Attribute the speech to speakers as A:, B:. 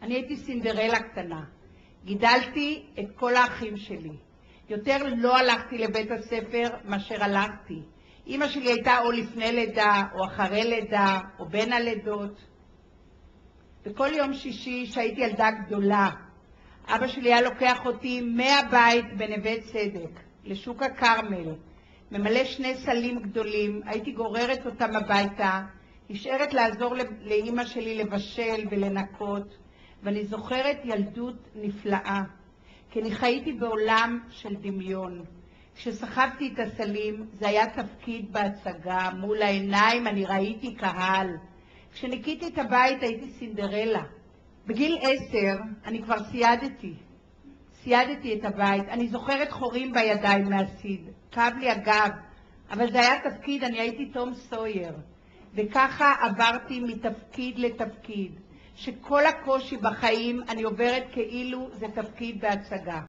A: אני הייתי סינדרלה קטנה. גידלתי את כל האחים שלי. יותר לא הלכתי לבית הספר מאשר הלכתי. אמא שלי הייתה או לפני לידה, או אחרי לידה, או בין הלידות. וכל יום שישי שהייתי ילדה גדולה, אבא שלי היה לוקח אותי מהבית בנווה צדק, לשוק הכרמל, ממלא 2 סלים גדולים, הייתי גוררת אותם הביתה, נשארת לעזור לאמא שלי לבשל ולנקות, ואני זוכרת ילדות נפלאה, כי אני חייתי בעולם של דמיון. כשסחבתי את הסלים זה היה תפקיד בהצגה, מול העיניים אני ראיתי קהל. כשניקיתי את הבית הייתי סינדרלה. בגיל 10 אני כבר סיידתי את הבית. אני זוכרת חורים בידיים מהסיד, כאב לי הגב, אבל זה היה תפקיד, אני הייתי תום סויר. וככה עברתי מתפקיד לתפקיד, שכל הקושי בחיים אני עוברת כאילו זה תפקיד בהצגה.